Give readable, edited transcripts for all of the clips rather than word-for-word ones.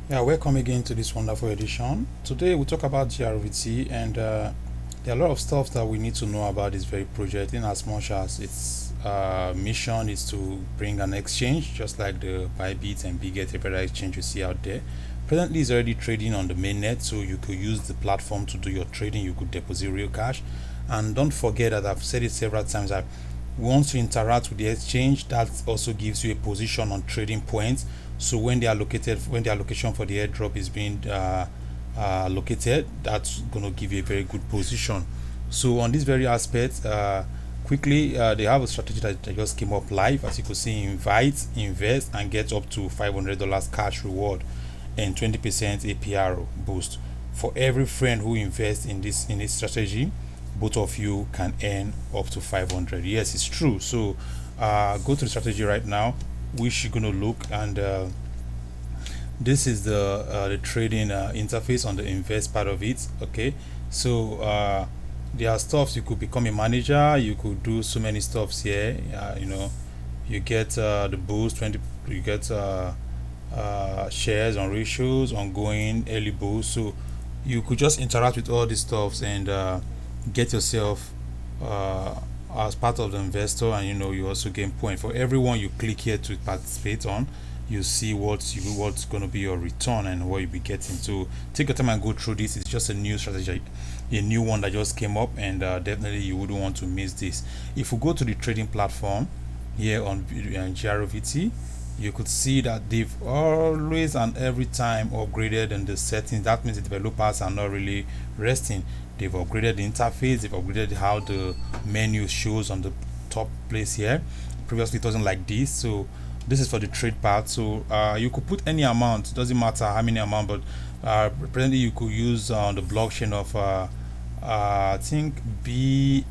Yeah, welcome again to this wonderful edition. Today we'll talk about GRVT, and there are a lot of stuff that we need to know about this very project, in as much as its mission is to bring an exchange just like the Bybit and Biget every exchange you see out there. Presently it's already trading on the mainnet, so you could use the platform to do your trading. You could deposit real cash, and don't forget that I've said it several times that once you interact with the exchange, that also gives you a position on trading points. So when they are located, when the allocation for the airdrop is being located, that's going to give you a very good position. So on this very aspect, quickly, they have a strategy that just came up live. As you could see, invite, invest, and get up to $500 cash reward and 20% APR boost for every friend who invests in this strategy. Both of you can earn up to 500. Yes, it's true. So go to the strategy right now, which you're going to look, and this is the trading interface on the invest part of it. Okay, so there are stuffs. You could become a manager, you could do so many stuffs here. You get the boost 20, you get shares on ratios, ongoing, early boost. So you could just interact with all these stuffs and get yourself as part of the investor, and you also gain point for everyone you click here to participate on. You see what's going to be your return and what you'll be getting. So take your time and go through this. It's just a new strategy, a new one that just came up, and definitely you wouldn't want to miss this. If we go to the trading platform here on GRVT, you could see that they've always and every time upgraded in the settings. That means the developers are not really resting. They've upgraded the interface, they've upgraded how the menu shows on the top place here. Previously it wasn't like this. So this is for the trade part. So you could put any amount, doesn't matter how many amount, but presently you could use the blockchain of I think BNB,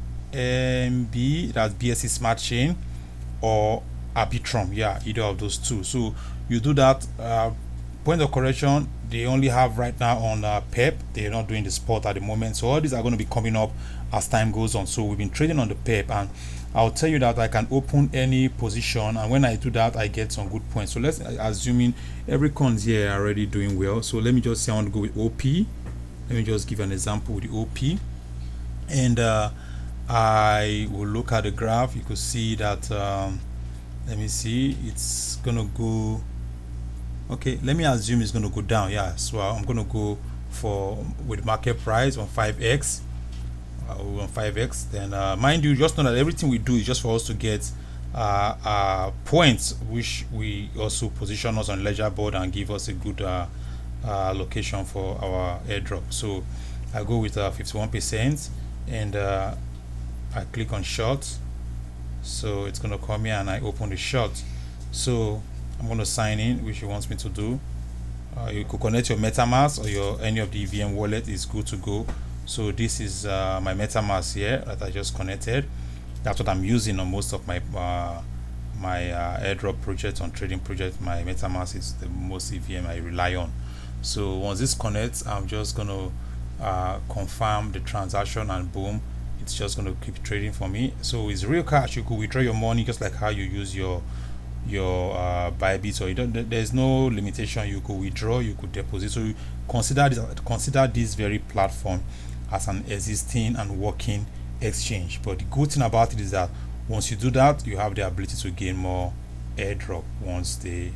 that's BSC Smart Chain, or Arbitrum. Yeah, either of those two. So you do that. Point of correction, they only have right now on PEP. They're not doing the spot at the moment. So all these are going to be coming up as time goes on. So we've been trading on the PEP, and I'll tell you that I can open any position, and when I do that, I get some good points. So let's assuming every cons here are already doing well. So let me just say I want to go with OP. Let me just give an example with the OP, and I will look at the graph. You could see that. Let me see. It's gonna go. Okay, let me assume it's going to go down. Yeah, so I'm going to go for with market price on 5x, on 5x. Then mind you, just know that everything we do is just for us to get points, which we also position us on ledger board and give us a good location for our airdrop. So I go with 51%, and I click on short. So it's going to come here and I open the short. So I'm going to sign in, which he wants me to do. You could connect your MetaMask or your any of the EVM wallet is good to go. So this is my MetaMask here that I just connected. That's what I'm using on most of my airdrop projects, on trading projects. My MetaMask is the most EVM I rely on. So once this connects, I'm just going to confirm the transaction, and boom, it's just going to keep trading for me. So it's real cash. You could withdraw your money just like how you use your Bybit. So there's no limitation. You could withdraw, you could deposit. So you consider this very platform as an existing and working exchange. But the good thing about it is that once you do that, you have the ability to gain more airdrop once they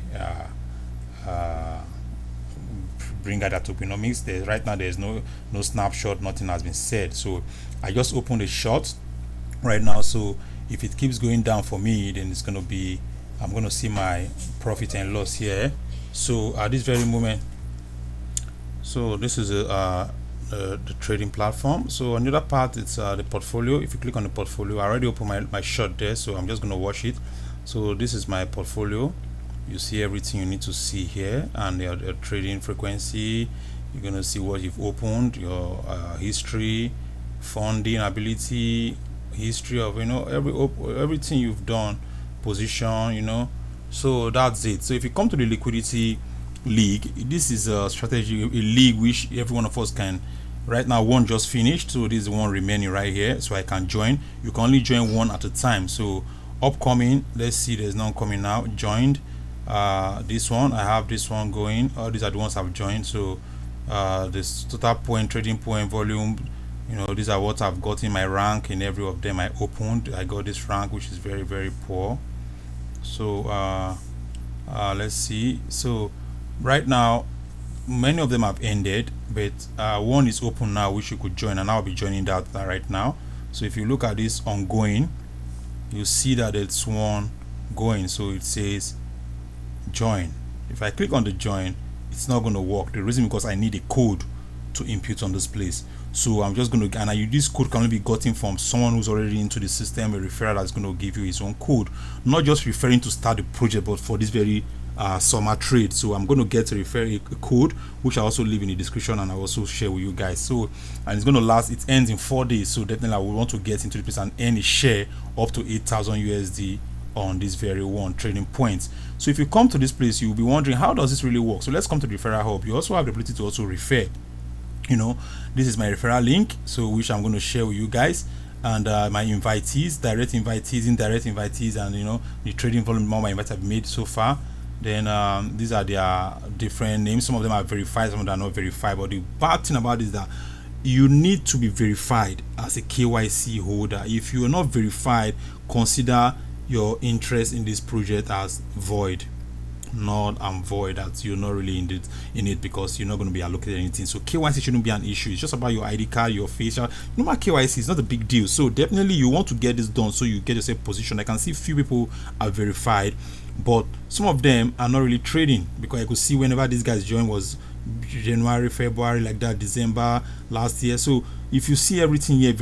bring out that tokenomics. Right now there's no snapshot, nothing has been said. So I just opened a short right now. So if it keeps going down for me, then it's going to be, I'm going to see my profit and loss here. So at this very moment, so this is the trading platform. So on the other part, it's the portfolio. If you click on the portfolio, I already opened my short there, so I'm just going to watch it. So this is my portfolio. You see everything you need to see here, and your trading frequency. You're going to see what you've opened, your history, funding ability, history of everything you've done, position. So that's it. So if you come to the liquidity league, this is a strategy, a league which every one of us can. Right now one just finished, so this is one remaining right here, so I can join. You can only join one at a time. So upcoming, let's see, there's none coming now. Joined, this one, I have this one going. All these are the ones I've joined. So this total point, trading point, volume, these are what I've got in my rank. In every of them I opened, I got this rank, which is very, very poor. So let's see. So right now many of them have ended, but one is open now, which you could join, and I'll be joining that right now. So if you look at this ongoing, you see that it's one going, so it says join. If I click on the join, it's not going to work. The reason because I need a code to input on this place. So I'm just going to, and this code can only be gotten from someone who's already into the system, a referral that's going to give you his own code, not just referring to start the project, but for this very summer trade. So I'm going to get a code, which I also leave in the description, and I also share with you guys. So, and it's going to last, it ends in 4 days. So definitely I will want to get into the place and earn a share up to 8,000 USD on this very one trading points. So if you come to this place, you'll be wondering, how does this really work? So let's come to the referral hub. You also have the ability to also refer. This is my referral link, so which I'm going to share with you guys, and my invitees, direct invitees, indirect invitees, and the trading volume amount my invites have made so far. Then these are their different names. Some of them are verified, some of them are not verified. But the bad thing about it is that you need to be verified as a KYC holder. If you are not verified, consider your interest in this project as void. Not void, that you're not really in it because you're not going to be allocated anything. So KYC shouldn't be an issue. It's just about your ID card, your facial. Normal KYC is not a big deal. So definitely you want to get this done so you get yourself positioned. I can see few people are verified, but some of them are not really trading, because I could see whenever these guys joined was January, February, like that, December last year. So if you see everything here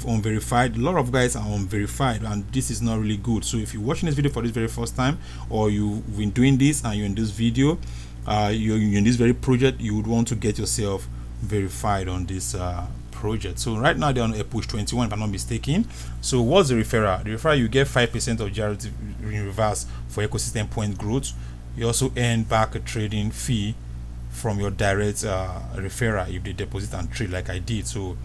unverified, a lot of guys are unverified, and this is not really good. So if you're watching this video for this very first time, or you've been doing this and you're in this video, you're in this very project, you would want to get yourself verified on this project. So right now they're on a push 21, if I'm not mistaken. So what's the referral? The referral, you get 5% of GRVT in reverse for ecosystem point growth. You also earn back a trading fee from your direct referral if they deposit and trade like I did. So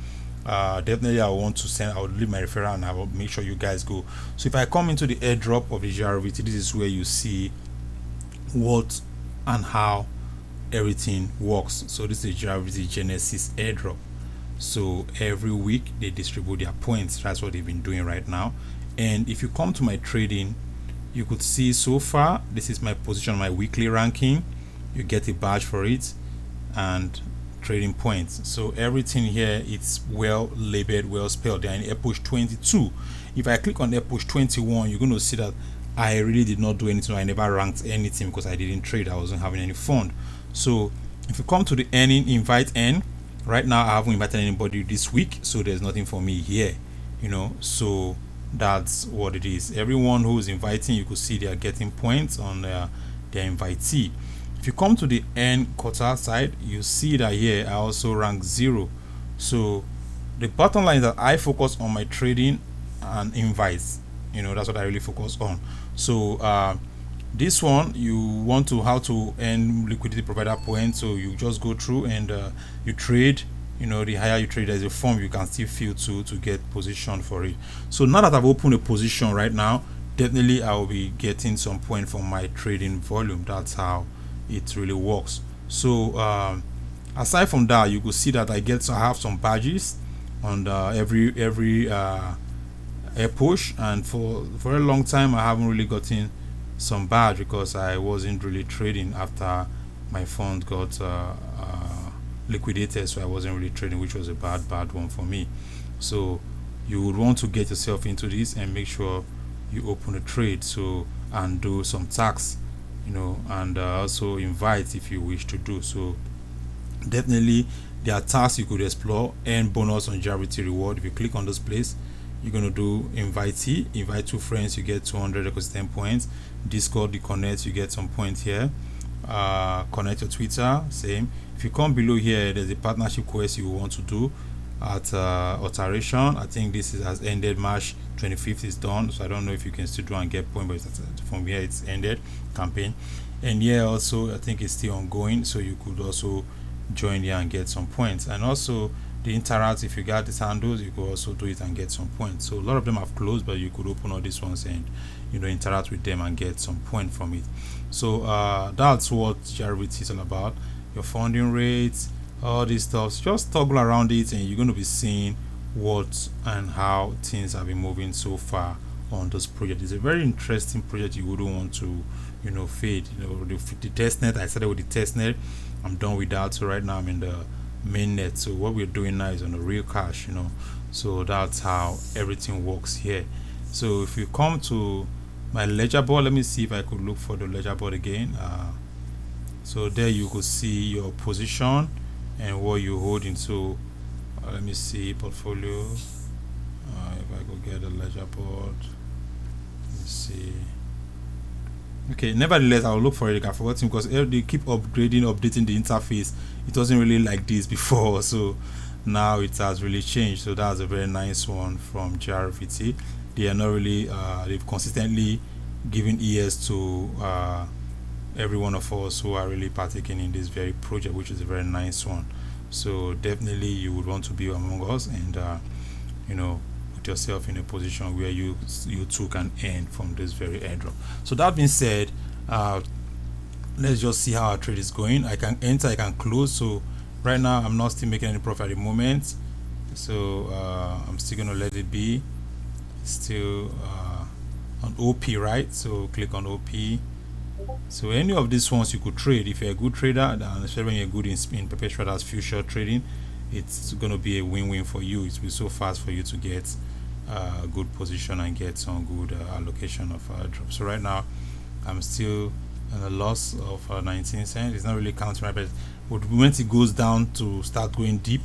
definitely I want to send, I will leave my referral and I will make sure you guys go. So if I come into the airdrop of the GRVT, this is where you see what and how everything works. So this is GRVT Genesis airdrop. So every week they distribute their points. That's what they've been doing right now. And if you come to my trading, you could see so far this is my position, my weekly ranking. You get a badge for it and trading points. So everything here, it's well labeled, well spelled. They're in push 22. If I click on push 21, you're going to see that I really did not do anything. I never ranked anything because I didn't trade. I wasn't having any fund. So if you come to the earning, invite earn, right now I haven't invited anybody this week, so there's nothing for me here, so that's what it is. Everyone who is inviting, you could see they are getting points on their invitee. If you come to the end quarter side, you see that here I also rank 0. So the bottom line is that I focus on my trading and invites. That's what I really focus on. So this one, you want to how to earn liquidity provider points. So you just go through and you trade. The higher you trade, there's a form you can still fill to get position for it. So now that I've opened a position right now, definitely I will be getting some point from my trading volume. That's how it really works. So aside from that, you could see that I have some badges on every air push, and for a long time I haven't really gotten some badge because I wasn't really trading after my fund got liquidated. So I wasn't really trading, which was a bad one for me. So you would want to get yourself into this and make sure you open a trade, so and do some tax, and also invite if you wish to do so. Definitely there are tasks you could explore and bonus on GRVT reward. If you click on this place, you're going to do invitee, invite 2 friends, you get 200 ecosystem points. Discord, you connect, you get some points here. Connect your Twitter, same. If you come below here, there's a partnership quest you want to do at alteration. I think this has ended March 25th, is done, so I don't know if you can still do and get point, but from here it's ended campaign. And here also I think it's still ongoing, so you could also join here and get some points. And also the interact. If you got these handles, you could also do it and get some points. So a lot of them have closed, but you could open all these ones and interact with them and get some point from it. So that's what GRVT is all about. Your funding rates, all these stuff, just toggle around it and you're going to be seeing what and how things have been moving so far on this project. It's a very interesting project. You wouldn't want to fade. The testnet, I started with the testnet, I'm done with that. So right now I'm in the mainnet. So what we're doing now is on the real cash, so that's how everything works here. So if you come to my ledger board, let me see if I could look for the ledger board again. So there you could see your position and what you're holding. So let me see portfolio. If I could get a ledger board, let me see. Okay, nevertheless, I'll look for it. I forgot him because they keep updating the interface. It wasn't really like this before, so now it has really changed. So that's a very nice one from GRVT. They are not really they've consistently given ears to every one of us who are really partaking in this very project, which is a very nice one. So definitely you would want to be among us and put yourself in a position where you too can earn from this very airdrop. So that being said, let's just see how our trade is going. I can enter, I can close. So right now I'm not still making any profit at the moment, so I'm still gonna let it be. Still on OP, right? So click on OP. So any of these ones you could trade if you're a good trader, and especially when you're good in perpetual as future trading, it's going to be a win-win for you. It's be so fast for you to get a good position and get some good allocation of airdrop. So right now I'm still at a loss of 19 cents. It's not really counting right, but once it goes down to start going deep,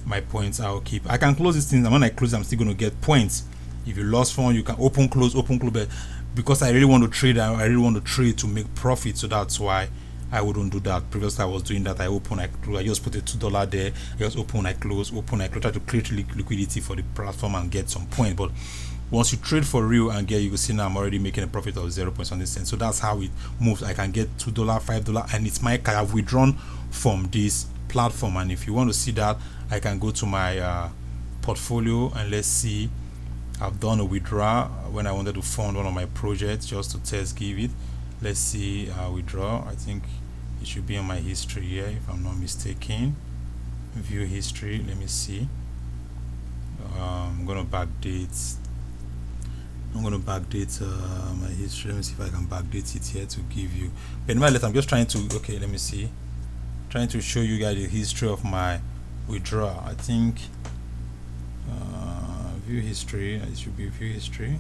my points I'll keep. I can close these things, and when I close I'm still going to get points. If you lost fund, you can open close, but because I really want to trade, I really want to trade to make profit, so that's why I wouldn't do that. Previously I was doing that. I open, I close, I just put a $2 there, I just open, I close, try to create liquidity for the platform and get some point. But once you trade for real and get, you can see now I'm already making a profit of 0 something cents. So that's how it moves. I can get $2, $5, and it's my card. I've withdrawn from this platform, and if you want to see that, I can go to my portfolio and let's see. I've done a withdrawal when I wanted to fund one of my projects just to test give it. Let's see withdraw. I think it should be on my history here if I'm not mistaken. View history, let me see. I'm gonna backdate my history. Let me see if I can backdate it here to give you, but anyway, I'm just trying to, okay, let me see, trying to show you guys the history of my withdrawal. I think view history, it should be view history.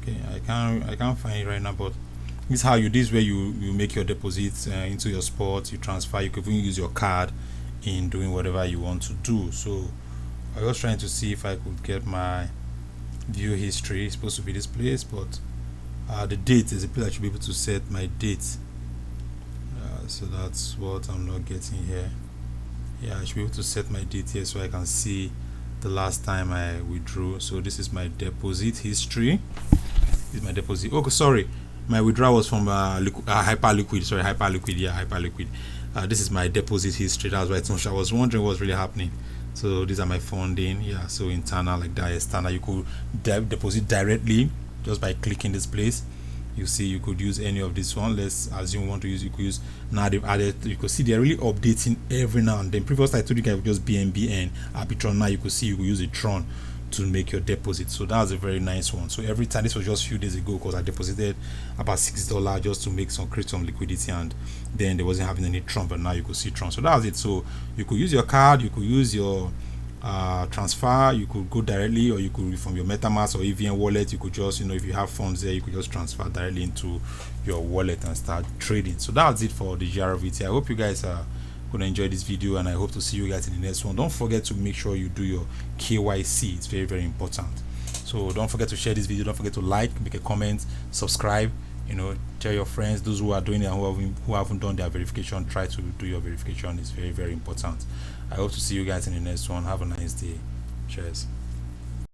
Okay, I can't find it right now, but this is how this way you make your deposits into your spot. You transfer, you can even use your card in doing whatever you want to do. So I was trying to see if I could get my view history. It's supposed to be this place, but the date is a place I should be able to set my date. So that's what I'm not getting here. Yeah, I should be able to set my date here so I can see the last time I withdrew. So this is my deposit history. This is my deposit. Okay, sorry, my withdrawal was from Hyperliquid. Sorry, Hyperliquid. Yeah, Hyperliquid. This is my deposit history. That's why I was wondering what's really happening. So these are my funding. Yeah, so internal like that, external. You could deposit directly just by clicking this place. You see, you could use any of this one. Let's assume you want to use, you could use, now they've added, you could see they're really updating every now and then. Previously I told you guys just BNB and Arbitron. Now you could see you could use a Tron to make your deposit. So that's a very nice one. So every time, this was just a few days ago because I deposited about $6 just to make create some liquidity, and then there wasn't having any Tron, but now you could see Tron. So that's it. So you could use your card, you could use your transfer, you could go directly, or you could from your MetaMask or EVM wallet. You could just, if you have funds there, you could just transfer directly into your wallet and start trading. So that's it for the GRVT. I hope you guys are going to enjoy this video, and I hope to see you guys in the next one. Don't forget to make sure you do your KYC. It's very, very important. So don't forget to share this video, don't forget to like, make a comment, subscribe, tell your friends, those who are doing it and who haven't done their verification. Try to do your verification. It's very, very important. I hope to see you guys in the next one. Have a nice day. Cheers.